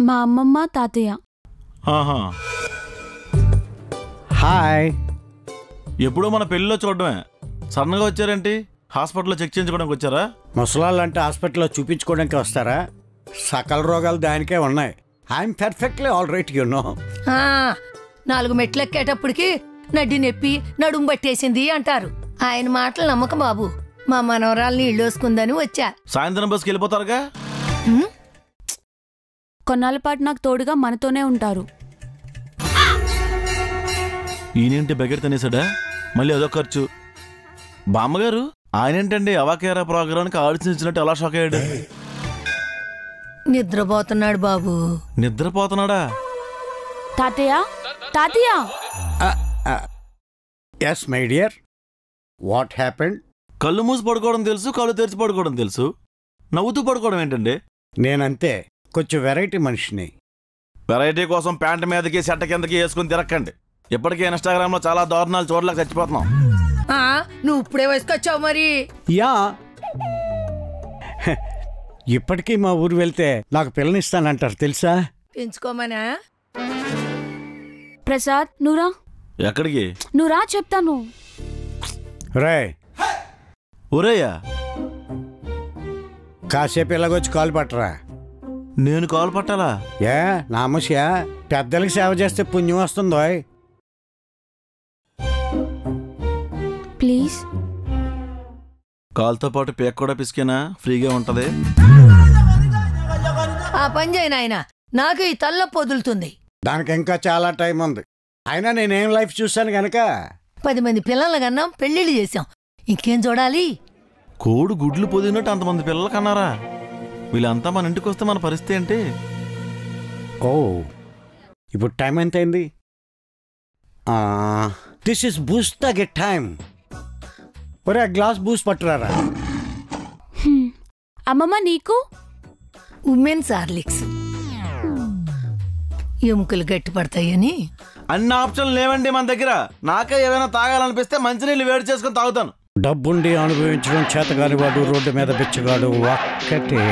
మా అమ్మమ్మ తాతయ్య. ఆహా. హాయ్. ఎప్పుడూ మన పెళ్ళిలో చూడడమే, సడన్గా వచ్చారేంటి? హాస్పిటల్లో చెక్ చేయించుకోవడానికి వచ్చారా? ముసలాళ్ళంటే హాస్పిటల్లో చూపించుకోవడానికి వస్తారా? సకల రోగాలు దానికే ఉన్నాయి. I'm perfectly all right you know. 4 మెట్లు ఎక్కేటప్పటికి నడ్డి నొప్పి నడుము పట్టేసింది అంటారు. ఆయన మాటలు నమ్మకం బాబు. మా మనవరాలు నీళ్ళు వేసుకుందని వచ్చా. సాయంత్రం బస్కి వెళ్ళిపోతారుగా. కొన్నాళ్ళ పాటు నాకు తోడుగా మనతోనే ఉంటారు. ఈయనేంటి బకెట్ తినేసాడా? మళ్ళీ అదొక ఖర్చు. బామ్మగారు ఆయనేంటండి అవాకేరా ప్రోగ్రామ్కి ఆలోచించినట్టు ఎలా షాక్ అయ్యాడు? నిద్రపోతున్నాడు బాబు. నిద్రపోతున్నాడా? తాతయ్య తాతయ్య. Yes my dear, what happened? కళ్ళు మూసి పడుకోవడం తెలుసు, కళ్ళు తెరిచి పడుకోవడం తెలుసు, నవ్వుతూ పడుకోవడం ఏంటండి? నేనంతే, కొంచెం వెరైటీ మనిషిని. వెరైటీ కోసం ప్యాంట్ మీదకి షర్ట్ కిందకి వేసుకుని తిరక్కండి. ఇప్పటికే ఇన్స్టాగ్రామ్ లో చాలా దారుణాలు చూడలేక చచ్చిపోతున్నాం. నువ్వు ఇప్పుడే వయసుకొచ్చావు మరి. యా, ఇప్పటికీ మా ఊరు వెళ్తే నాకు పిల్లనిస్తానంటారు తెలుసా? పెంచుకోమనా? ప్రసాద్ నువ్వురా. ఎక్కడికి? నువ్వురా చెప్తాను. రే ఒరేయా, కాసేపు ఇలాగొచ్చి కాలు పట్టరా. నేను కాలు పట్టాలా? ఏ నామస్యా, పెద్దలకి సేవ చేస్తే పుణ్యం వస్తుందో. ప్లీజ్. కాలుతో పాటు పేక్ కూడా పిసికేనా? ఫ్రీగా ఉంటది. ఆ పని చేయను ఆయన, నాకు ఈ తలనొప్పి వదులుతుంది. దానికి ఇంకా చాలా టైం ఉంది. అయినా నేనేం లైఫ్ చూశాను గనక 10 మంది పిల్లల కన్నా పెళ్లిళ్ళు చేశాం, ఇంకేం చూడాలి? కోడు గుడ్లు పొదిగినట్టు అంతమంది పిల్లలు కన్నారా? వీళ్ళంతా మన ఇంటికి వస్తే మన పరిస్థితి ఏంటి? ఓ, ఇప్పుడు టైం ఎంత అయింది? This is Boost the get time. ఒరే గ్లాస్ బూస్ట్ పట్టురారా. అమ్మమ్మ నీకు? Women's Horlicks. ఎముకలు గట్టి పడతాయని. అన్ని ఆప్షన్లు లేవండి మన దగ్గర. నాకే ఏమైనా తాగాలనిపిస్తే మంచినీళ్ళు వేడి చేసుకుని తాగుతాను. డబ్బుండి అనుభవించడం చేతగాని వాడు రోడ్డు మీద బిచ్చగాడు ఒక్కటే.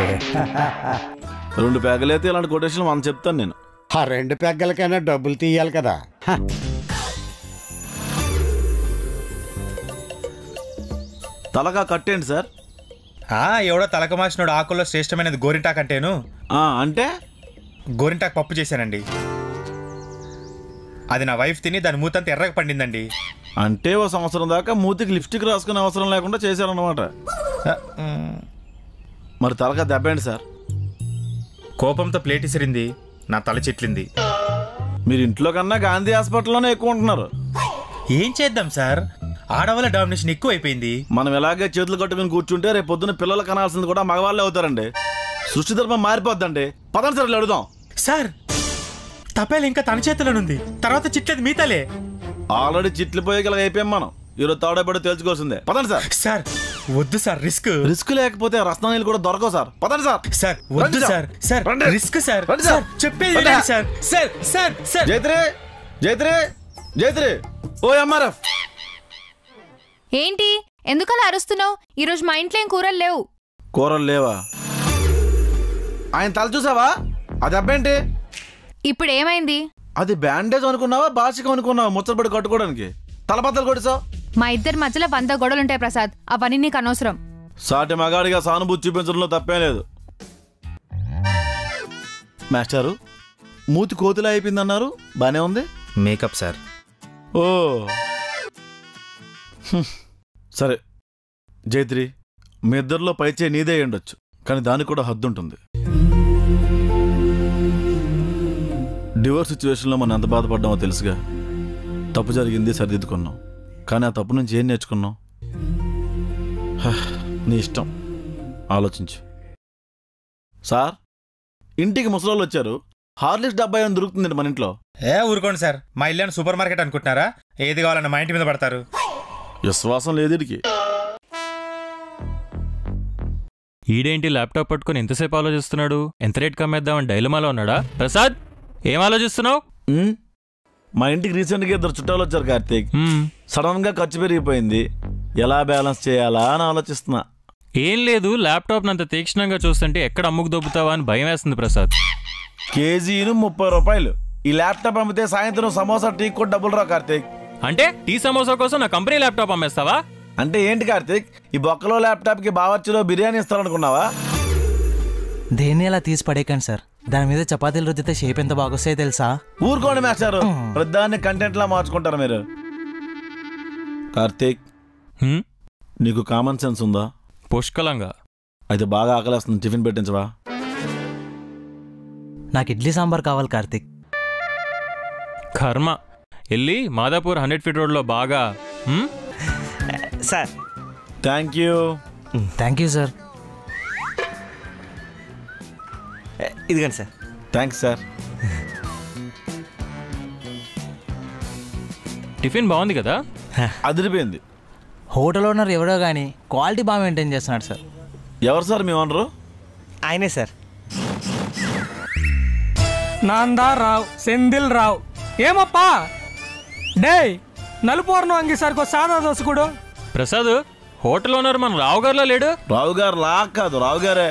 2 ప్యాకులైతే ఇలాంటి కొటేషన్లు మనం చెప్తాను నేను. ఆ 2 పెగ్గలకైనా డబ్బులు తీయాలి కదా. తలగా కట్టేయండి సార్. ఎవడో తలక మాసినోడు ఆకుల్లో శ్రేష్టమైనది గోరింటాక్ అంటేను. అంటే గోరింటాక్ పప్పు చేశానండి. అది నా వైఫ్ తిని దాని మూతంతా ఎర్రగా పండిందండి. అంటే 1 సంవత్సరం దాకా మూతికి లిప్స్టిక్ రాసుకునే అవసరం లేకుండా చేశారన్నమాట. మరి తలగా దెబ్బేండి సార్. కోపంతో ప్లేట్ ఇసిరింది, నా తల చిట్లింది. మీరు ఇంట్లో కన్నా గాంధీ హాస్పిటల్లోనే ఎక్కువ ఉంటున్నారు. ఏం చేద్దాం సార్, ఆడవాళ్ళ డామినేషన్ ఎక్కువ అయిపోయింది. మనం ఎలాగే చేతులు కట్టుకుని కూర్చుంటే రేపు పొద్దున్న పిల్లలు కనాల్సింది కూడా మగవాళ్ళే అవుతారండి. సృష్టి ధర్మం మారిపోద్దండి. పదండి సార్ అడుగుదాం. సార్ తపేలు ఇంకా తన చేతిలోనుంది, తర్వాత చిట్లేదు మీతలే. ఆల్రెడీ చిట్లిపోయేగల అయిపోయాం మనం. ఈరోజు తాడబడి తేల్చుకోవాల్సిందే. పదండి సార్. సార్ వద్దు సార్, రిస్క్ లేకపోతే రత్నాలు కూడా దొరకవు సార్. పదండి సార్. సార్ వద్దు సార్, సార్ రిస్క్ సార్. చెప్పేది సార్. సార్ సార్ సార్ జైత్రి జైత్రి జైత్రి, ఓ ఎంఆర్ఎఫ్. ఏంటి ఎందుకలా అరుస్తున్నావు? ఈరోజు మా ఇంట్లో ఏం కూరలు లేవు. కూరలు లేవా? ఆయన తల చూసావా? అది అబ్బేంటి? ఇప్పుడు ఏమైంది? అది బ్యాండేజ్ అనుకున్నావా, బాసికం అనుకున్నావా? ముచ్చటపడి కట్టుకోవడానికి తలబద్దలు కొట్టిసావు. మా ఇద్దరి మధ్యలో 100 గొడవలుంటాయి ప్రసాద్, అవన్నీ నీకు అనవసరం. సాటి మగాడిగా సానుభూతి చూపించడంలో తప్పేం లేదు. మాస్టారు మూతి కోతిలా అయిపోయిందన్నారు, బానే ఉంది. Makeup sir. ఓ సరే జైత్రి, మీ ఇద్దరిలో పైచే నీదే ఉండొచ్చు, కానీ దానికి కూడా హద్దు ఉంటుంది. డివోర్స్ సిచ్యువేషన్లో మనం ఎంత బాధపడ్డామో తెలుసుగా. తప్పు జరిగింది, సరిదిద్దుకున్నాం. కానీ ఆ తప్పు నుంచి ఏం నేర్చుకున్నాం? నీ ఇష్టం, ఆలోచించు. సార్ ఇంటికి ముసలోళ్ళు వచ్చారు. హార్లిక్స్ డబ్బా ఏమైనా దొరుకుతుందండి మన ఇంట్లో? ఊరుకోండి సార్, మా ఇల్లు సూపర్ మార్కెట్ అనుకుంటున్నారా? ఏది కావాలన్నా మా ఇంటి మీద పడతారు. విశ్వాసం లేదు వీడికి. ఈడేంటి ల్యాప్టాప్ పట్టుకుని ఎంతసేపు ఆలోచిస్తున్నాడు? ఎంత రేట్ కమ్మేద్దామని డైలమాలో ఉన్నాడా? ప్రసాద్ ఏం ఆలోచిస్తున్నావు? మా ఇంటికి రీసెంట్గా 2 చుట్టాలు వచ్చారు కార్తీక్. సడన్ గా ఖర్చు పెరిగిపోయింది, ఎలా బ్యాలెన్స్ చేయాలా అని ఆలోచిస్తున్నా. ఏం లేదు, ల్యాప్టాప్ నంత తీక్షణంగా చూస్తుంటే ఎక్కడ అమ్ముకు దొబ్బుతావా అని భయం వేస్తుంది ప్రసాద్. కేజీను 30 రూపాయలు. ఈ ల్యాప్టాప్ అమ్మితే సాయంత్రం సమోసా టీ కూడా డబ్బులు రా కార్తీక్. అంటే టీ సమోసా కోసం నా కంపెనీ ల్యాప్టాప్ అమ్మేస్తావా? అంటే ఏంటి కార్తీక్, ఈ బొక్కలో ల్యాప్టాప్కి బావర్చిలో బిర్యానీ ఇస్తారనుకున్నావా? దేన్ని అలా తీసి పడేయకండి సార్. దాని మీద చపాతీలు రుద్దితే షేప్ ఎంత బాగొస్తాయో తెలుసా? ఊరుకోండి మాస్టారు, ప్రధాన్ని కంటెంట్ లా మార్చుకుంటారు మీరు. కార్తీక్, నీకు కామన్ సెన్స్ ఉందా? పుష్కలంగా. అయితే బాగా ఆకలేస్తుంది, టిఫిన్ పెట్టించవా? నాకు ఇడ్లీ సాంబార్ కావాలి కార్తీక్. కర్మ, వెళ్ళి మాదాపూర్ 100 ఫీట్ రోడ్లో బాగా. Sir thank you. Thank you sir. ఇదిగండి సార్. Thanks sir. టిఫిన్ బాగుంది కదా? అదిరిపోయింది. హోటల్ ఓనర్ ఎవరో కానీ క్వాలిటీ బాగా మెయింటైన్ చేస్తున్నాడు సార్. ఎవరు సార్ మీ ఓనరు? ఆయనే సార్. నాందారావు సెందిల్ రావు. ఏమప్పా డే నలుపు వర్ణం అంగీసారికో సాదా దోశ కూడా. ప్రసాద్, హోటల్ ఓనర్ మన రావు గారిలో లేడు? రావు గారు లా కాదు, రావు గారే.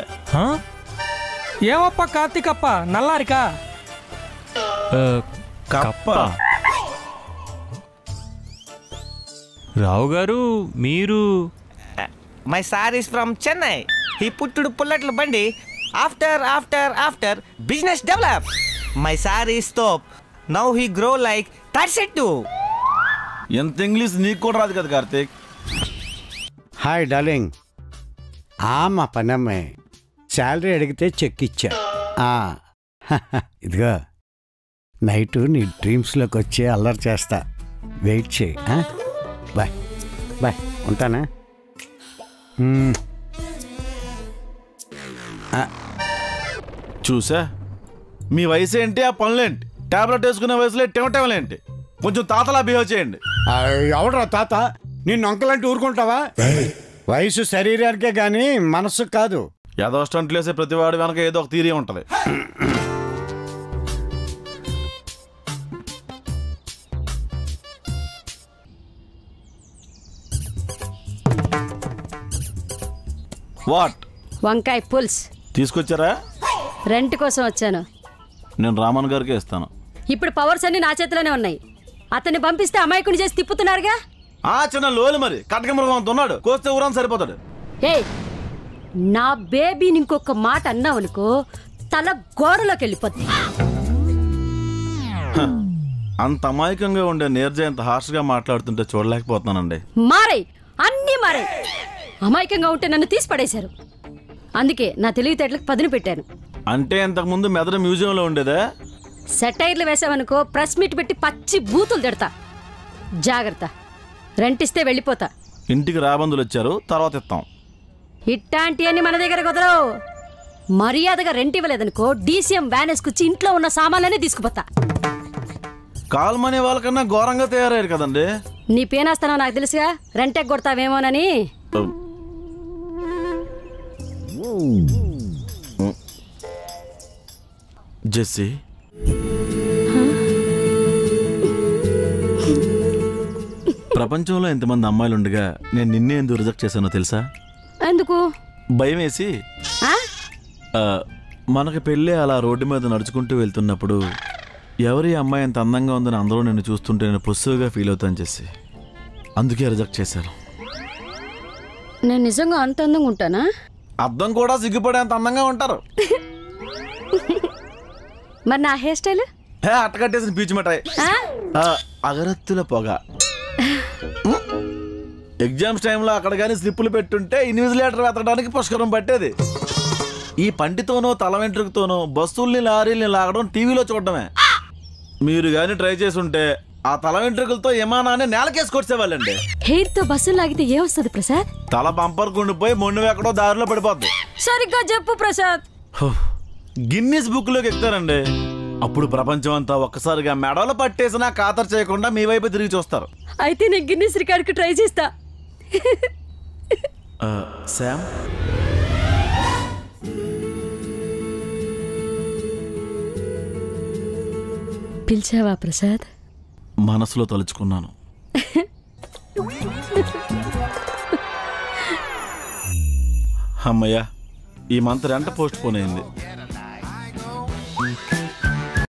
ఏమప్పా కార్తీకప్ప నల్లారికా? కప్ప. రావు గారు మీరు? My sir is from Chennai. ఈ పుట్టుడు పుల్లట్ల బండి. After business develop. My sir is top. Now he grow like 32. ఎంత ఇంగ్లీష్ నీకు కూడా రాదు కదా కార్తీక్. Hi darling. మా పనమ్మాయి శాలరీ అడిగితే చెక్ ఇచ్చా. ఇదిగో నైటు నీ డ్రీమ్స్లోకి వచ్చి అల్లరి చేస్తా, వెయిట్ చేయి. బాయ్ బాయ్, ఉంటానా? చూసా, మీ వయసు ఏంటి, ఆ పనులేంటి? టాబ్లెట్ వేసుకునే వయసులో టెమటెమలేంటి? కొంచెం తాతలా బిహేవ్ చేయండి. ఎవడరా తాత? నిన్ను అంకలంటే ఊరుకుంటావా? వయసు శరీరానికే గాని మనస్సు కాదు. ఏదో స్టంట్లు వేసే ప్రతివాడు వెనక ఏదో ఒక థియరీ ఉంటుంది. వాట్? వంకాయ పుల్స్ తీసుకొచ్చారా? రెంట్ కోసం వచ్చాను. నేను రామన్ గారికి ఇస్తాను. ఇప్పుడు పవర్స్ అన్ని నా చేతిలోనే ఉన్నాయి. అతన్ని పంపిస్తే అమాయకుని చేసి తిప్పుతున్నారుగా. చిన్న లోలు మరి కటక మృగం అంత ఉన్నాడు, కోస్తే ఊరం సరిపోతాడు. నా బేబీని ఇంకొక మాట అన్నావనుకో తల గోడలోకి వెళ్ళిపోద్ది. అంత అమాయకంగా ఉండే నీర్జ ఎంత హార్ష్గా మాట్లాడుతుంటే చూడలేకపోతున్నానండి. మారే అన్నీ మారే. అమాయకంగా ఉంటే నన్ను తీసి పడేశారు. అందుకే నా తెలివితేటలకు పదును పెట్టాను. అంటే ఇంతకు ముందు మెదడు మ్యూజియంలో ఉండేదా? సెటైర్లు వేసావనుకో ప్రెస్ మీట్ పెట్టి పచ్చి బూతులు తిడతా. జాగ్రత్త. రెంట్ ఇస్తే వెళ్ళిపోతా. ఇంటికి రాబందులు వచ్చారు, తర్వాత ఇస్తాం. ఇట్టాంటి అని మన దగ్గర కుదరవు. మర్యాదగా రెంట్ ఇవ్వలేదనుకో డీసీఎం వ్యాన్ వేసుకొచ్చి ఇంట్లో ఉన్న సామాన్లన్నీ తీసుకుపోతా. కాల్మనే వాళ్ళకన్నా ఘోరంగా తయారయ్యారు కదండి. నీ పేనాస్తానో నాకు తెలుసుగా, రెంట్ ఎగ్గొడతావేమోనని. జెస్సీ, ప్రపంచంలో ఎంతమంది అమ్మాయిలు ఉండగా నేను నిన్నే ఎందుకు రిజెక్ట్ చేశానో తెలుసా? ఎందుకు? భయం వేసి. మనకి పెళ్ళి అలా రోడ్డు మీద నడుచుకుంటూ వెళ్తున్నప్పుడు ఎవరి అమ్మాయి ఎంత అందంగా ఉందని అందరూ నిన్ను చూస్తుంటే నేను పొస్సుగా ఫీల్ అవుతాను చేసి, అందుకే రిజెక్ట్ చేశాను. నేను నిజంగా అంత అందంగా ఉంటానా? అద్దం కూడా సిగ్గుపడేంత అందంగా ఉంటారు. మరి నా హెయిర్ స్టైల్? అట్టకట్టేసిన పీచు మిఠాయి, అగరత్తుల పొగ. ఎగ్జామ్స్ టైంలో అక్కడ కానీ స్లిప్పులు పెట్టుంటే ఇన్విజిలేటర్ వెతకడానికి పుష్కరం పట్టేది. ఈ పంటితోనో తల వెంట్రుకతోనో బస్సుల్ని లారీల్ని లాగడం టీవీలో చూడటమే. మీరు కానీ ట్రై చేసి ఉంటే ఆ తల వెంట్రుకలతో విమానాన్ని నేలకేసుకొచ్చేవాళ్ళండి. హెయిర్ తో బస్సులు లాగితే ఏమొస్తుంది ప్రసాద్? తల బంపర్ కుండిపోయి మొండు ఎక్కడో దారిలో పడిపోద్ది. సరిగ్గా చెప్పు ప్రసాద్. గిన్నిస్ బుక్ లోకి ఎక్కుతారండి. అప్పుడు ప్రపంచం అంతా ఒక్కసారిగా మెడలు పట్టేసినా ఖాతరు చేయకుండా మీ వైపు తిరిగి చూస్తారు. అయితే నేను గిన్నిస్ రికార్డుకి ట్రై చేస్తా. శామ్, పిలిచావా ప్రసాద్? మనసులో తలుచుకున్నాను. అమ్మయ్యా, ఈ మంత్ రెంట్ పోస్ట్ పోన్ అయింది.